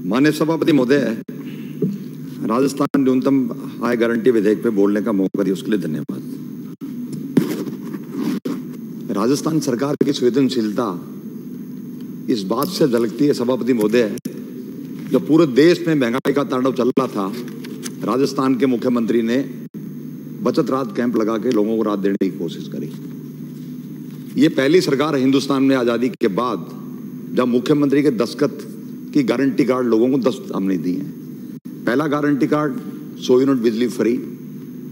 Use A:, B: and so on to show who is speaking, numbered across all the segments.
A: माननीय सभापति महोदय, राजस्थान न्यूनतम आय गारंटी विधेयक पे बोलने का मौका दिया उसके लिए धन्यवाद। राजस्थान सरकार की संवेदनशीलता इस बात से झलकती है सभापति महोदय, जब पूरे देश में महंगाई का तांडव चल रहा था, राजस्थान के मुख्यमंत्री ने बचत राहत कैंप लगा के लोगों को राहत देने की कोशिश करी। ये पहली सरकार है हिंदुस्तान में आजादी के बाद जब मुख्यमंत्री के दस्तखत की गारंटी कार्ड लोगों को 10 हमने दी है। पहला गारंटी कार्ड 100 यूनिट बिजली फ्री,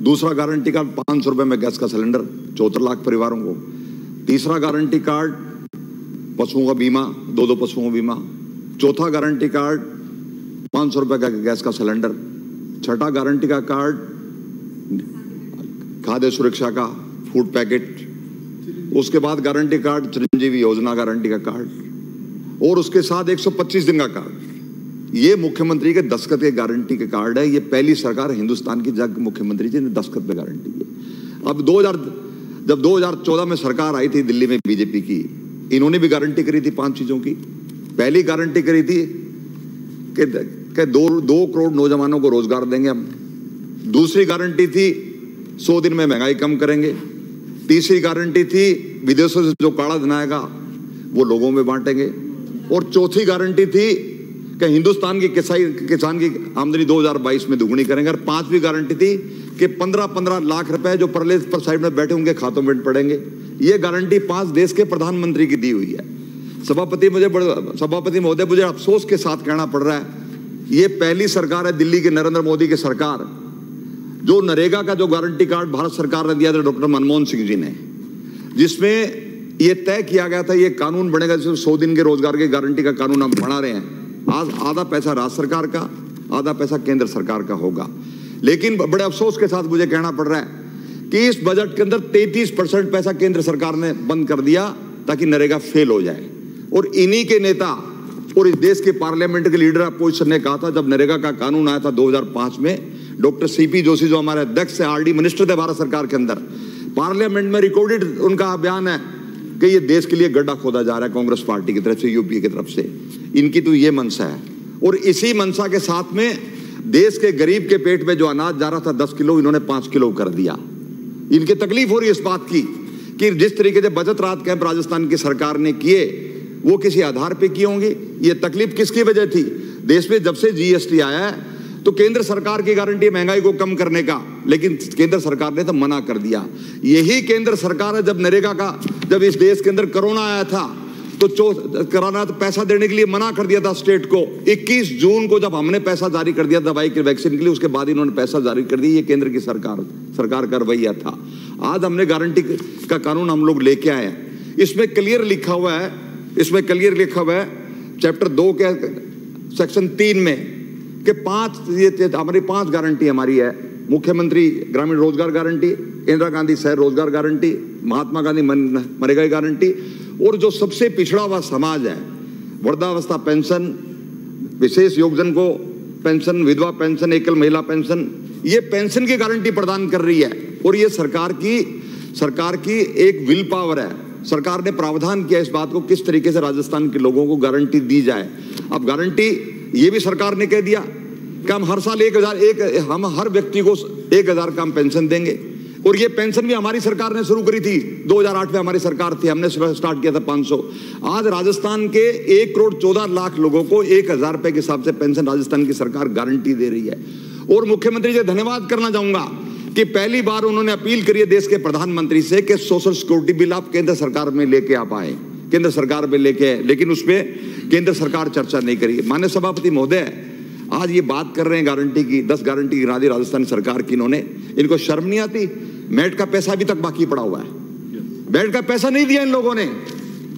A: दूसरा गारंटी कार्ड 500 रुपए में गैस का सिलेंडर 74 लाख परिवारों को, तीसरा गारंटी कार्ड पशुओं का बीमा, 2 पशुओं का बीमा, चौथा गारंटी कार्ड 500 रुपए का गैस का सिलेंडर, छठा गारंटी का कार्ड खाद्य सुरक्षा का फूड पैकेट, उसके बाद गारंटी कार्ड चिरंजीवी योजना गारंटी का कार्ड, और उसके साथ 125 दिन का कार्ड। ये मुख्यमंत्री के दस्तखत के गारंटी के कार्ड है। ये पहली सरकार हिंदुस्तान की जब मुख्यमंत्री जी ने दस्तखत पे गारंटी दी। अब जब 2014 में सरकार आई थी दिल्ली में बीजेपी की, इन्होंने भी गारंटी करी थी 5 चीजों की। पहली गारंटी करी थी कि 2 करोड़ नौजवानों को रोजगार देंगे हम। दूसरी गारंटी थी 100 दिन में महंगाई कम करेंगे। तीसरी गारंटी थी विदेशों से जो काला धन आएगा वो लोगों में बांटेंगे। और चौथी गारंटी थी कि हिंदुस्तान की किसान की आमदनी 2022 में दुगुनी करेंगे। और पांचवी गारंटी थी कि 15-15 लाख रुपए जो परले पर साइड में बैठे होंगे खातों में पड़ेंगे। ये गारंटी 5 देश के प्रधानमंत्री की दी हुई है। सभापति महोदय, मुझे अफसोस के साथ कहना पड़ रहा है, ये पहली सरकार है दिल्ली के नरेंद्र मोदी की सरकार जो नरेगा का जो गारंटी कार्ड भारत सरकार ने दिया था डॉक्टर मनमोहन सिंह जी ने, जिसमें ये तय किया गया था ये कानून बनेगा, जिसमें 100 दिन के रोजगार की गारंटी का कानून हम बना रहे हैं। आज आधा पैसा राज्य सरकार का, आधा पैसा केंद्र सरकार का होगा। लेकिन बड़े अफसोस के साथ मुझे कहना पड़ रहा है कि इस बजट के अंदर 33% पैसा केंद्र सरकार ने बंद कर दिया ताकि नरेगा फेल हो जाए। और इन्हीं के नेता और इस देश के पार्लियामेंट के लीडर अपोजिशन ने कहा था, जब नरेगा का कानून आया था 2005 में, डॉक्टर सीपी जोशी जो हमारे अध्यक्ष है, आरडी मिनिस्टर थे भारत सरकार के अंदर, पार्लियामेंट में रिकॉर्डेड उनका बयान है कि ये देश के लिए गड्ढा खोदा जा रहा है कांग्रेस पार्टी की तरफ से, यूपीए की तरफ से। इनकी तो ये मनसा है। और इसी मनसा के साथ में देश के गरीब के पेट में जो अनाज जा रहा था 10 किलो, इन्होंने 5 किलो कर दिया। इनकी तकलीफ हो रही है इस बात की कि जिस तरीके से बचत राहत कैंप राजस्थान की सरकार ने किए वो किसी आधार पे किए होंगे। ये तकलीफ किसकी वजह थी? देश में जब से जीएसटी आया है तो केंद्र सरकार की गारंटी महंगाई को कम करने का, लेकिन केंद्र सरकार ने तो मना कर दिया। यही केंद्र सरकार है जब नरेगा का, जब इस देश के अंदर कोरोना आया था तो कोरोना तो पैसा देने के लिए मना कर दिया था स्टेट को। 21 जून को जब हमने पैसा जारी कर दिया दवाई के वैक्सीन के लिए, उसके बाद इन्होंने पैसा जारी कर दिया। ये केंद्र की सरकार का रवैया था। आज हमने गारंटी का कानून हम लोग लेके आए हैं। इसमें क्लियर लिखा हुआ है चैप्टर 2 के सेक्शन 3 में कि 5 गारंटी हमारी है। मुख्यमंत्री ग्रामीण रोजगार गारंटी, इंदिरा गांधी शहर रोजगार गारंटी, महात्मा गांधी मनरेगा गारंटी, और जो सबसे पिछड़ा हुआ समाज है वृद्धावस्था पेंशन, विशेष योगदान को पेंशन, विधवा पेंशन, एकल महिला पेंशन, ये पेंशन की गारंटी प्रदान कर रही है। और ये सरकार की एक विल पावर है। सरकार ने प्रावधान किया इस बात को किस तरीके से राजस्थान के लोगों को गारंटी दी जाए। अब गारंटी ये भी सरकार ने कह दिया कि हम हर साल 1,000 हम हर व्यक्ति को 1,000 का हम पेंशन देंगे। और ये पेंशन भी हमारी सरकार ने शुरू करी थी, 2008 में हमारी सरकार थी, हमने स्टार्ट किया था 500। आज राजस्थान के 1 करोड़ 14 लाख लोगों को 1,000 रुपए के हिसाब से पेंशन राजस्थान की सरकार गारंटी दे रही है। और मुख्यमंत्री जी धन्यवाद करना चाहूंगा कि पहली बार उन्होंने अपील करी है देश के प्रधानमंत्री से कि सोशल सिक्योरिटी बिल आप केंद्र सरकार में लेके आप आए, केंद्र सरकार में लेके आए, लेकिन उसमें केंद्र सरकार चर्चा नहीं करी। माननीय सभापति महोदय, आज ये बात कर रहे हैं गारंटी की, 10 गारंटी गिरा दी राजस्थान सरकार की इन्होंने। इनको शर्म नहीं आती? मैट का पैसा अभी तक बाकी पड़ा हुआ है, मैट का पैसा नहीं दिया इन लोगों ने।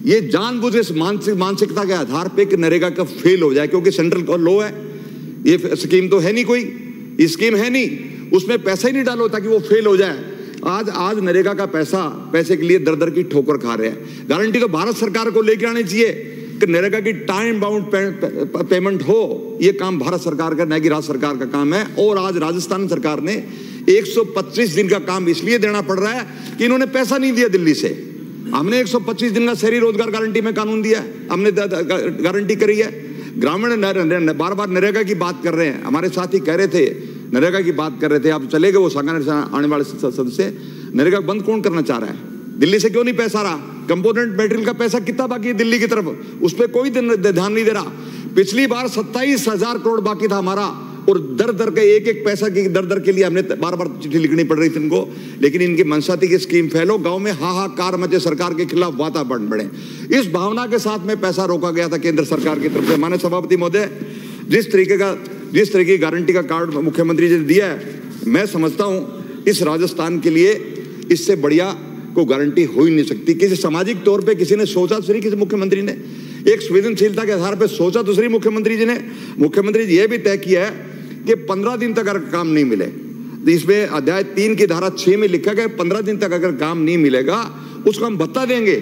A: ये जानबूझ इस मानसिकता के आधार पे कि नरेगा का फेल हो जाए, क्योंकि सेंट्रल का लॉ है, ये स्कीम तो है नहीं, कोई स्कीम है नहीं, उसमें पैसा ही नहीं डालो ताकि वो फेल हो जाए। आज नरेगा का पैसे के लिए दर की ठोकर खा रहे हैं। गारंटी तो भारत सरकार को लेके आनी चाहिए कि नरेगा की टाइम बाउंड पेमेंट हो। ये काम भारत सरकार का, न कि राज्य सरकार का काम है। और आज राजस्थान सरकार ने 125 दिन का काम इसलिए देना पड़ रहा है कि इन्होंने पैसा नहीं दिया दिल्ली से। हमने 125 दिन का शहरी रोजगार गारंटी में कानून दिया है, हमने गारंटी करी है। ग्रामीण बार बार नरेगा की बात कर रहे हैं, हमारे साथी कह रहे थे नरेगा की बात कर रहे थे, आप चले गए वो सांगानेर से आने वाले सदस्य। नरेगा बंद कौन करना चाह रहा है? दिल्ली से क्यों नहीं पैसा रहा? कंपोनेंट मटेरियल का पैसा कितना बाकी है दिल्ली की तरफ, उस पर कोई ध्यान नहीं दे रहा। पिछली बार 27,000 करोड़ बाकी था हमारा, और दर दर के एक एक पैसा की दर के लिए हमने बार बार चिट्ठी लिखनी पड़ रही थी इनको, लेकिन इनकी मंशा थी कि स्कीम फैलो, गांव में हाहाकार मचे, सरकार के खिलाफ वातावरण बढ़े। इस भावना के साथ में पैसा रोका गया था केंद्र सरकार की तरफ से। माननीय सभापति महोदय, जिस तरीके की गारंटी का कार्ड मुख्यमंत्री जी ने दिया है, मैं समझता हूं इस राजस्थान के लिए इससे बढ़िया कोई गारंटी हो ही नहीं सकती। किसी सामाजिक तौर पे किसी ने सोचा तो सही, किसी मुख्यमंत्री ने एक संवेदनशीलता के आधार पर सोचा तो सही मुख्यमंत्री जी ने। मुख्यमंत्री जी ये भी तय किया है कि 15 दिन तक अगर काम नहीं मिले, तो इसमें अध्याय 3 की धारा 6 में लिखा गया 15 दिन तक अगर काम नहीं मिलेगा उसको हम भत्ता देंगे।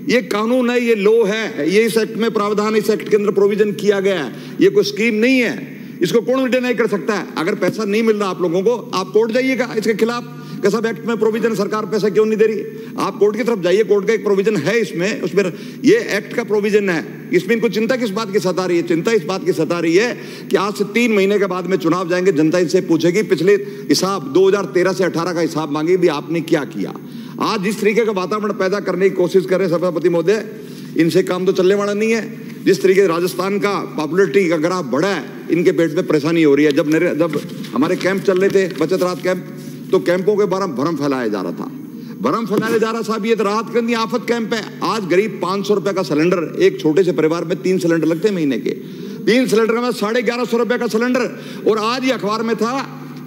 A: ये कानून है, ये लॉ है, ये इस एक्ट में प्रावधान, इस एक्ट के अंदर प्रोविजन किया गया है। ये कोई स्कीम नहीं है, इसको कौन डिनाई कर सकता है? अगर पैसा नहीं मिल रहा आप लोगों को, आप कोर्ट जाइएगा इसके खिलाफ कि सब एक्ट में प्रोविजन, सरकार पैसा क्यों नहीं दे रही। आप कोर्ट की तरफ जाइए, कोर्ट का एक प्रोविजन है इसमें, उसमें ये एक्ट का प्रोविजन है। इसमें इनको चिंता किस बात की सता रही है? चिंता इस बात की सता रही है कि आज से 3 महीने के बाद में चुनाव जाएंगे, जनता इनसे पूछेगी, पिछले हिसाब 2013 से 18 का हिसाब मांगेगी भी आपने क्या किया। आज जिस तरीके का वातावरण पैदा करने की कोशिश कर रहे हैं सभापति महोदय, इनसे काम तो चलने वाला नहीं है। जिस तरीके से राजस्थान का पॉपुलरिटी का ग्राफ बढ़ा है, इनके पेट में परेशानी हो रही है। जब हमारे कैंप चल रहे थे, बचत राहत कैंप, तो कैंपों के बारे में भ्रम फैलाया जा रहा था। भ्रम फैलाया जा रहा साहब, ये तो राहत करनी आफत कैंप है। आज गरीब 500 रुपए का सिलेंडर, एक छोटे से परिवार में 3 सिलेंडर लगते हैं महीने के, 3 सिलेंडर में 1150 रुपए का सिलेंडर। और आज ही अखबार में था,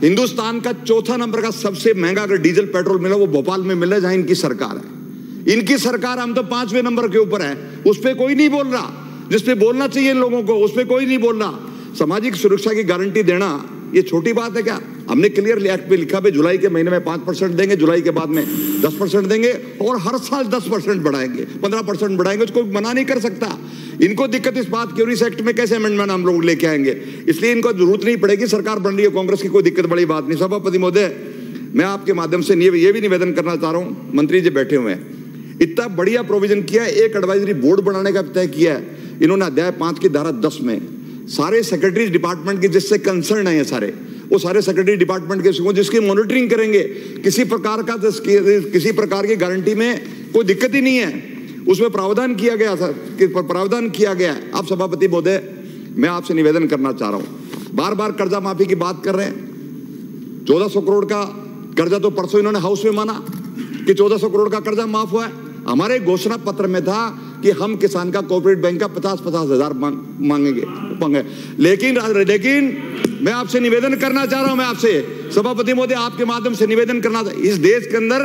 A: हिंदुस्तान का 4था नंबर का सबसे महंगा अगर डीजल पेट्रोल मिला वो भोपाल में मिला, जहां इनकी सरकार है। इनकी सरकार, हम तो 5वें नंबर के ऊपर है, उस पर कोई नहीं बोल रहा। जिसपे बोलना चाहिए इन लोगों को, उस पर कोई नहीं बोल रहा। सामाजिक सुरक्षा की गारंटी देना ये छोटी बात है क्या? हमने क्लियरली एक्ट में लिखा है जुलाई के महीने में 5% देंगे, जुलाई के बाद में 10% देंगे, और हर साल 10% बढ़ाएंगे, 15% बढ़ाएंगे, उसको मना नहीं कर सकता। इनको दिक्कत इस बात की, और इस एक्ट में कैसे अमेंडमेंट हम लोग लेके आएंगे, इसलिए इनको जरूरत नहीं पड़ेगी। सरकार बन रही है कांग्रेस की, कोई दिक्कत बड़ी बात नहीं। सभापति महोदय, मैं आपके माध्यम से ये भी निवेदन करना चाह रहा हूँ, मंत्री जी बैठे हुए हैं, इतना बढ़िया प्रोविजन किया है, एक एडवाइजरी बोर्ड बनाने का तय किया है इन्होंने। अध्याय 5 की धारा 10 में सारे सेक्रेटरी डिपार्टमेंट के जिससे कंसर्न है, ये सारे वो सारे सेक्रेटरी डिपार्टमेंट के जिसकी मॉनिटरिंग करेंगे, किसी प्रकार की गारंटी में कोई दिक्कत ही नहीं है। उसमें प्रावधान किया गया था, प्रावधान किया गया है। आप सभापति महोदय, मैं आपसे निवेदन करना चाह रहा हूं, बार बार कर्जा माफी की बात कर रहे हैं। 1400 करोड़ का कर्जा तो परसों इन्होंने हाउस में माना कि 1400 करोड़ का कर्जा माफ हुआ है। हमारे घोषणा पत्र में था कि हम किसान का कोऑपरेटिव बैंक का 50-50 हजार मांगेंगे, लेकिन मैं आपसे निवेदन करना चाह रहा हूं, मैं आपसे सभापति महोदय आपके माध्यम से निवेदन करना, इस देश के अंदर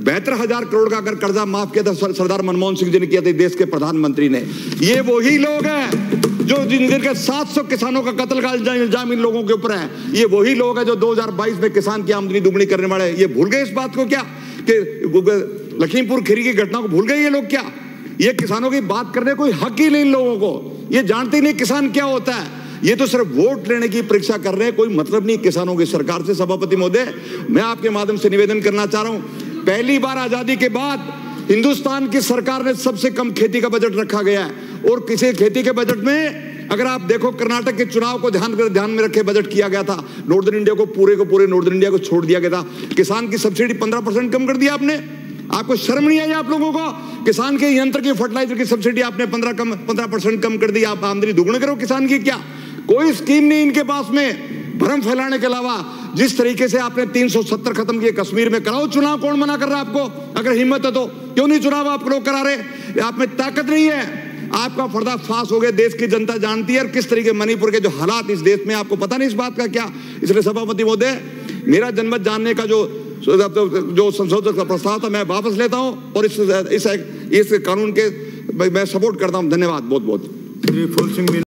A: 72,000 करोड़ का अगर कर्जा माफ किया था सरदार मनमोहन सिंह जी ने किया था, देश के प्रधानमंत्री ने। ये वही लोग हैं जो जिनके 700 किसानों का कत्ल का इल्जाम इन लोगों के ऊपर है। ये वही लोग हैं जो 2022 में किसान की आमदनी दुगनी करने वाले हैं। ये भूल गए इस बात को क्या कि लखीमपुर खीरी की घटना को भूल गए ये लोग क्या? ये किसानों की बात करने कोई हक ही नहीं इन लोगों को, ये जानते ही नहीं किसान क्या होता है। ये तो सिर्फ वोट लेने की परीक्षा कर रहे हैं, कोई मतलब नहीं किसानों की सरकार से। सभापति महोदय, मैं आपके माध्यम से निवेदन करना चाह रहा हूं, पहली बार आजादी के बाद हिंदुस्तान की सरकार ने सबसे कम खेती का बजट रखा गया है, और किसी खेती के बजट में अगर आप देखो, कर्नाटक के चुनाव को ध्यान में रखे बजट किया गया था। नॉर्दर्न इंडिया को पूरे नॉर्दर्न इंडिया को छोड़ दिया गया था। किसान की सब्सिडी 15% कम कर दिया आपने। आपको शर्म नहीं आई आप लोगों को? किसान के यंत्र की, फर्टिलाइजर की सब्सिडी आपने 15% कम कर दी। आप आमदनी दुगुनी करो किसान की, क्या कोई स्कीम नहीं इनके पास में भ्रम फैलाने के अलावा। जिस तरीके से आपने 370 खत्म किए, कश्मीर में कराओ चुनाव, कौन मना कर रहा है आपको? अगर हिम्मत है तो क्यों नहीं चुनाव आप लोग करा रहे? आप में ताकत नहीं है, आपका पर्दाफाश हो गया, देश की जनता जानती है। और किस तरीके मणिपुर के जो हालात इस देश में, आपको पता नहीं इस बात का क्या? इसलिए सभापति महोदय, मेरा जनमत जानने का जो संशोधन का प्रस्ताव था मैं वापस लेता हूं, और इस कानून के मैं सपोर्ट करता हूं। धन्यवाद बहुत बहुत।